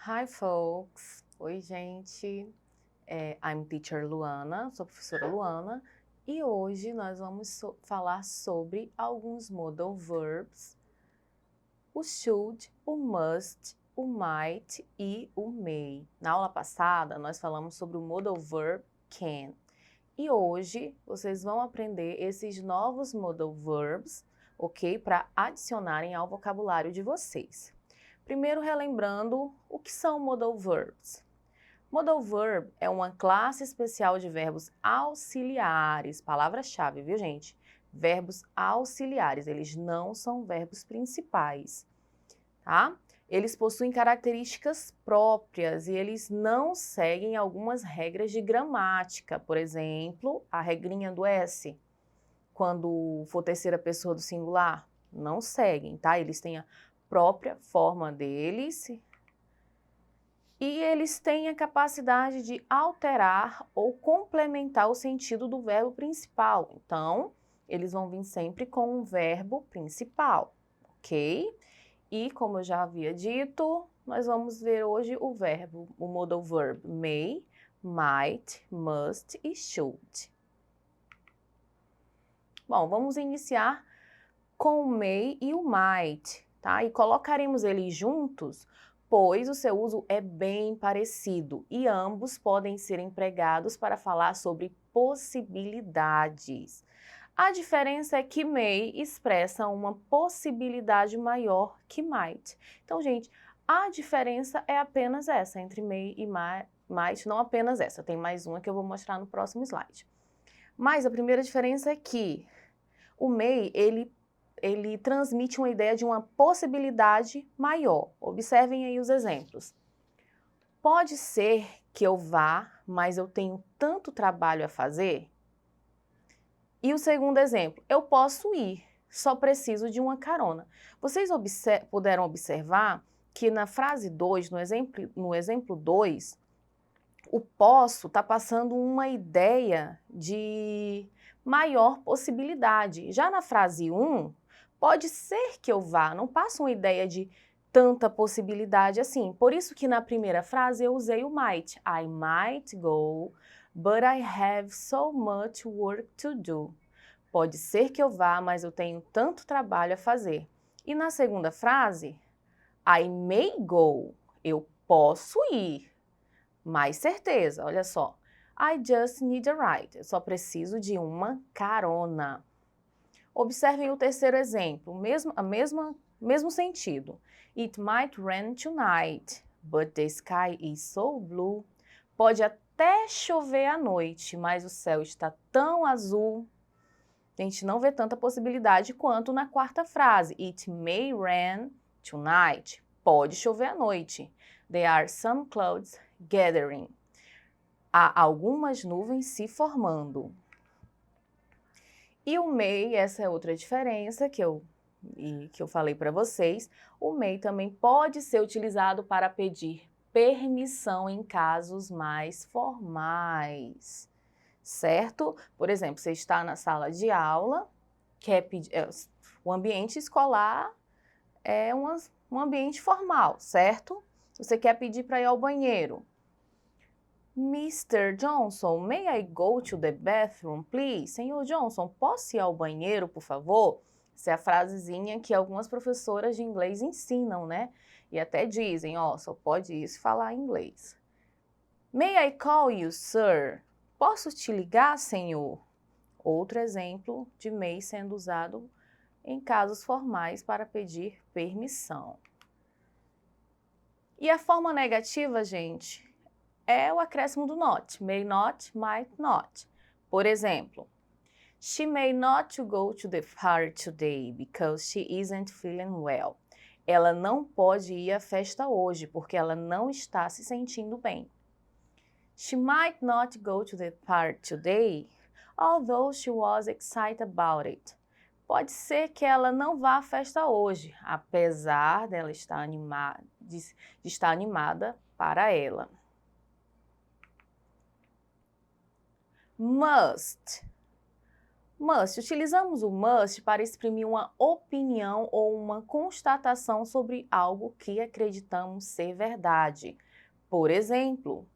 Hi, folks! Oi, gente! I'm Teacher Luana, sou a professora Luana, e hoje nós vamos falar sobre alguns modal verbs, o should, o must, o might e o may. Na aula passada, nós falamos sobre o modal verb can, e hoje vocês vão aprender esses novos modal verbs, ok? Para adicionarem ao vocabulário de vocês. Primeiro, relembrando o que são modal verbs. Modal verb é uma classe especial de verbos auxiliares, palavra-chave, viu, gente? Verbos auxiliares, eles não são verbos principais, tá? Eles possuem características próprias e eles não seguem algumas regras de gramática. Por exemplo, a regrinha do S, quando for terceira pessoa do singular, não seguem, tá? Eles têm a própria forma deles e eles têm a capacidade de alterar ou complementar o sentido do verbo principal. Então, eles vão vir sempre com um verbo principal, ok? E, como eu já havia dito, nós vamos ver hoje o modal verb may, might, must e should. Bom, vamos iniciar com o may e o might, tá? E colocaremos eles juntos, pois o seu uso é bem parecido e ambos podem ser empregados para falar sobre possibilidades. A diferença é que may expressa uma possibilidade maior que might. Então, gente, a diferença é apenas essa entre may e might, não apenas essa, tem mais uma que eu vou mostrar no próximo slide. Mas a primeira diferença é que o may, ele transmite uma ideia de uma possibilidade maior. Observem aí os exemplos. Pode ser que eu vá, mas eu tenho tanto trabalho a fazer. E o segundo exemplo, eu posso ir, só preciso de uma carona. Vocês puderam observar que na frase 2, no exemplo 2, o posso está passando uma ideia de maior possibilidade. Já na frase 1, pode ser que eu vá, não passa uma ideia de tanta possibilidade assim. Por isso que na primeira frase eu usei o might. I might go, but I have so much work to do. Pode ser que eu vá, mas eu tenho tanto trabalho a fazer. E na segunda frase, I may go, eu posso ir. Mais certeza, olha só. I just need a ride. Eu só preciso de uma carona. Observem o terceiro exemplo, mesmo sentido. It might rain tonight, but the sky is so blue. Pode até chover à noite, mas o céu está tão azul. A gente não vê tanta possibilidade quanto na quarta frase. It may rain tonight. Pode chover à noite. There are some clouds gathering. Há algumas nuvens se formando. E o may, essa é outra diferença que eu falei para vocês. O may também pode ser utilizado para pedir permissão em casos mais formais, certo? Por exemplo, você está na sala de aula, quer pedir, o ambiente escolar é um ambiente formal, certo? Você quer pedir para ir ao banheiro. Mr. Johnson, may I go to the bathroom, please? Senhor Johnson, posso ir ao banheiro, por favor? Essa é a frasezinha que algumas professoras de inglês ensinam, né? E até dizem, ó, só pode isso falar inglês. May I call you, sir? Posso te ligar, senhor? Outro exemplo de may sendo usado em casos formais para pedir permissão. E a forma negativa, gente, é o acréscimo do not. May not, might not. Por exemplo, she may not go to the party today because she isn't feeling well. Ela não pode ir à festa hoje porque ela não está se sentindo bem. She might not go to the party today, although she was excited about it. Pode ser que ela não vá à festa hoje, apesar dela estar de estar animada para ela. Must. Must. Utilizamos o must para exprimir uma opinião ou uma constatação sobre algo que acreditamos ser verdade. Por exemplo,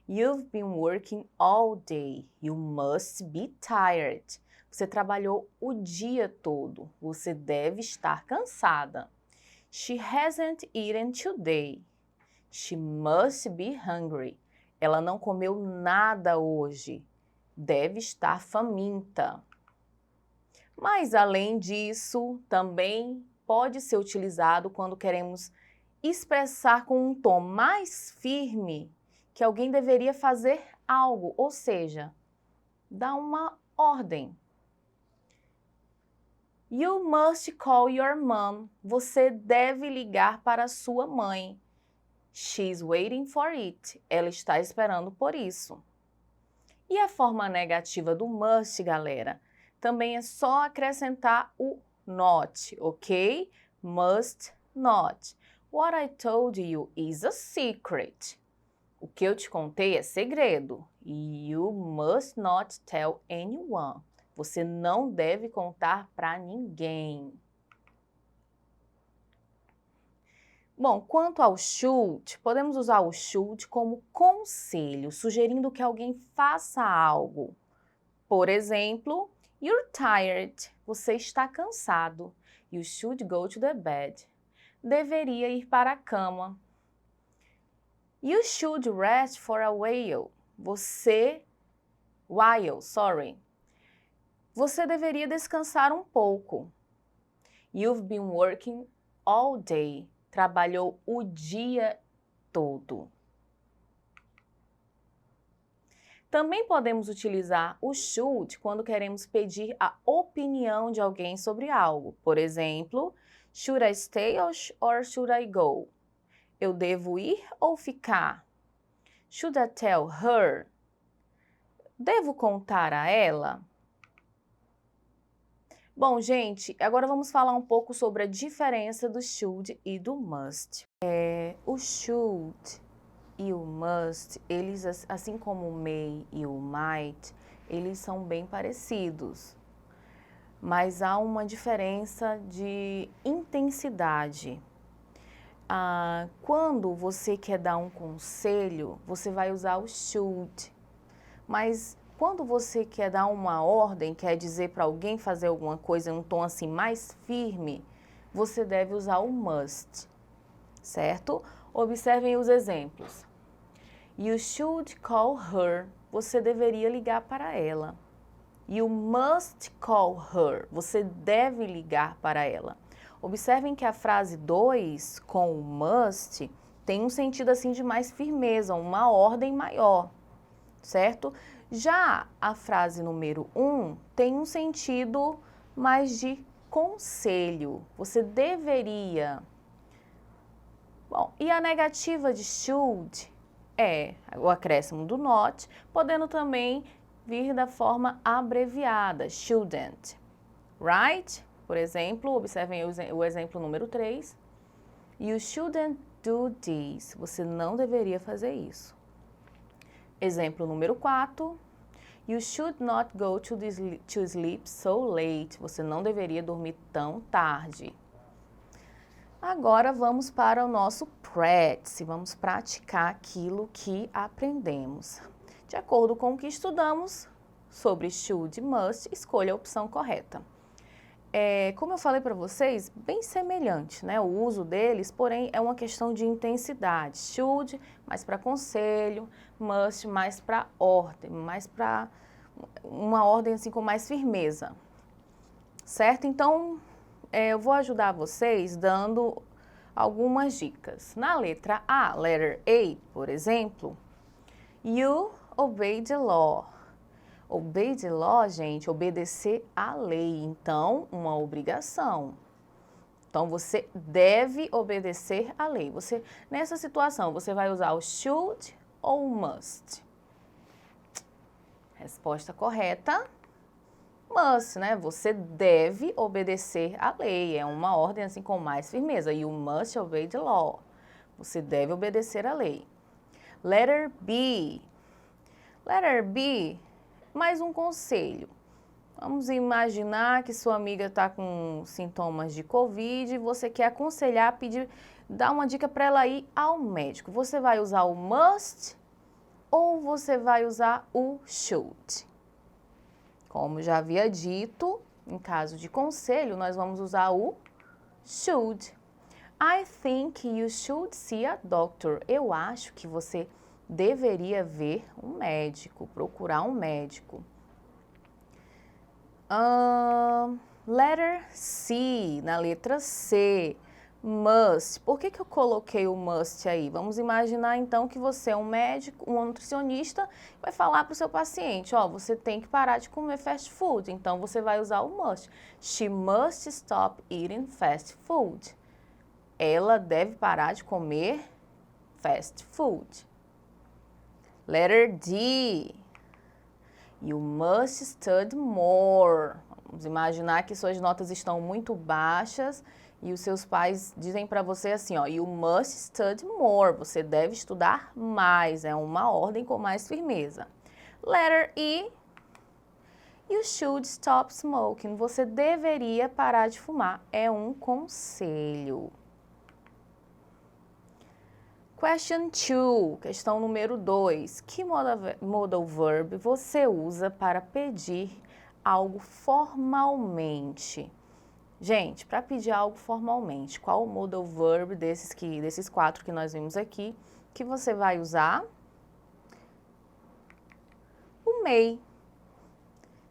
You've been working all day. You must be tired. Você trabalhou o dia todo. Você deve estar cansada. She hasn't eaten today. She must be hungry. Ela não comeu nada hoje. Deve estar faminta. Mas, além disso, também pode ser utilizado quando queremos expressar com um tom mais firme que alguém deveria fazer algo, ou seja, dar uma ordem. You must call your mom. Você deve ligar para sua mãe. She's waiting for it. Ela está esperando por isso. E a forma negativa do must, galera, também é só acrescentar o not, ok? Must not. What I told you is a secret. O que eu te contei é segredo. You must not tell anyone. Você não deve contar para ninguém. Bom, quanto ao should, podemos usar o should como conselho, sugerindo que alguém faça algo. Por exemplo, you're tired. Você está cansado. You should go to the bed. Deveria ir para a cama. You should rest for a while. Você deveria descansar um pouco. You've been working all day. Trabalhou o dia todo. Também podemos utilizar o should quando queremos pedir a opinião de alguém sobre algo. Por exemplo, should I stay or should I go? Eu devo ir ou ficar? Should I tell her? Devo contar a ela? Bom, gente, agora vamos falar um pouco sobre a diferença do should e do must. O should e o must, eles, assim como o may e o might, eles são bem parecidos. Mas há uma diferença de intensidade. Quando você quer dar um conselho, você vai usar o should. Mas quando você quer dar uma ordem, quer dizer para alguém fazer alguma coisa em um tom assim mais firme, você deve usar o must, certo? Observem os exemplos. You should call her. Você deveria ligar para ela. You must call her. Você deve ligar para ela. Observem que a frase 2 com o must tem um sentido assim de mais firmeza, uma ordem maior, certo? Já a frase número 1 tem um sentido mais de conselho. Você deveria. Bom, e a negativa de should é o acréscimo do not, podendo também vir da forma abreviada, shouldn't, right? Por exemplo, observem o exemplo número 3. You shouldn't do this. Você não deveria fazer isso. Exemplo número 4. You should not go to sleep so late. Você não deveria dormir tão tarde. Agora vamos para o nosso practice. Vamos praticar aquilo que aprendemos. De acordo com o que estudamos sobre should e must, escolha a opção correta. Como eu falei para vocês, bem semelhante, né? O uso deles, porém, é uma questão de intensidade. Should, mais para conselho, must, mais para ordem, mais para uma ordem assim com mais firmeza, certo? Então, eu vou ajudar vocês dando algumas dicas. Na letra A, letter A, por exemplo, you obey the law. Obey the law, gente, obedecer à lei. Então, uma obrigação. Então, você deve obedecer à lei. Nessa situação, você vai usar o should ou o must? Resposta correta, must, né? Você deve obedecer à lei. É uma ordem assim com mais firmeza. You must obey the law. Você deve obedecer à lei. Letter B. Letter B, mais um conselho. Vamos imaginar que sua amiga está com sintomas de Covid e você quer aconselhar, pedir, dar uma dica para ela ir ao médico. Você vai usar o must ou você vai usar o should? Como já havia dito, em caso de conselho, nós vamos usar o should. I think you should see a doctor. Eu acho que você deveria ver um médico, procurar um médico. Letter C, na letra C, must. Por que eu coloquei o must aí? Vamos imaginar então que você é um médico, um nutricionista, vai falar para o seu paciente, ó, você tem que parar de comer fast food, então você vai usar o must. She must stop eating fast food. Ela deve parar de comer fast food. Letter D. You must study more. Vamos imaginar que suas notas estão muito baixas e os seus pais dizem para você assim, ó, you must study more. Você deve estudar mais. É uma ordem com mais firmeza. Letter E. You should stop smoking. Você deveria parar de fumar. É um conselho. Question 2, questão número 2. Que modal verb você usa para pedir algo formalmente? Gente, para pedir algo formalmente, qual o modal verb desses 4 que nós vimos aqui que você vai usar? O may,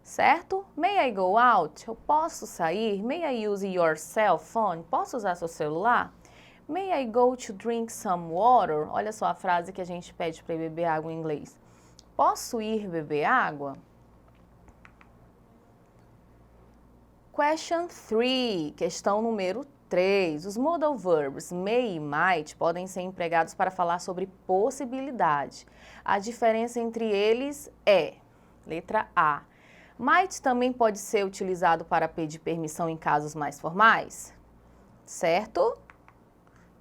certo? May I go out? Eu posso sair? May I use your cell phone? Posso usar seu celular? May I go to drink some water? Olha só a frase que a gente pede para beber água em inglês. Posso ir beber água? Question 3, questão número 3. Os modal verbs may e might podem ser empregados para falar sobre possibilidade. A diferença entre eles é, letra A, might também pode ser utilizado para pedir permissão em casos mais formais, certo?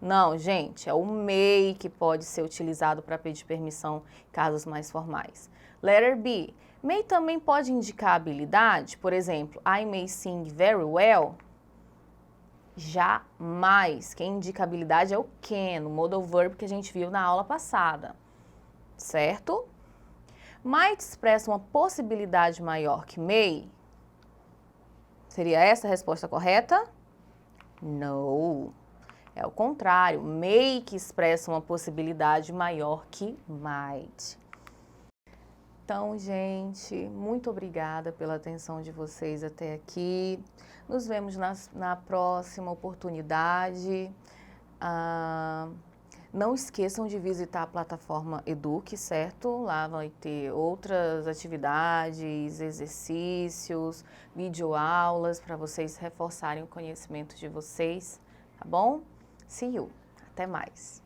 Não, gente, é o may que pode ser utilizado para pedir permissão em casos mais formais. Letter B. May também pode indicar habilidade, por exemplo, I may sing very well. Jamais. Quem indica habilidade é o can, o modal verb que a gente viu na aula passada, certo? Might expressa uma possibilidade maior que may. Seria essa a resposta correta? No. É o contrário, may que expressa uma possibilidade maior que might. Então, gente, muito obrigada pela atenção de vocês até aqui. Nos vemos na próxima oportunidade. Não esqueçam de visitar a plataforma Eduque, certo? Lá vai ter outras atividades, exercícios, videoaulas para vocês reforçarem o conhecimento de vocês, tá bom? See you. Até mais.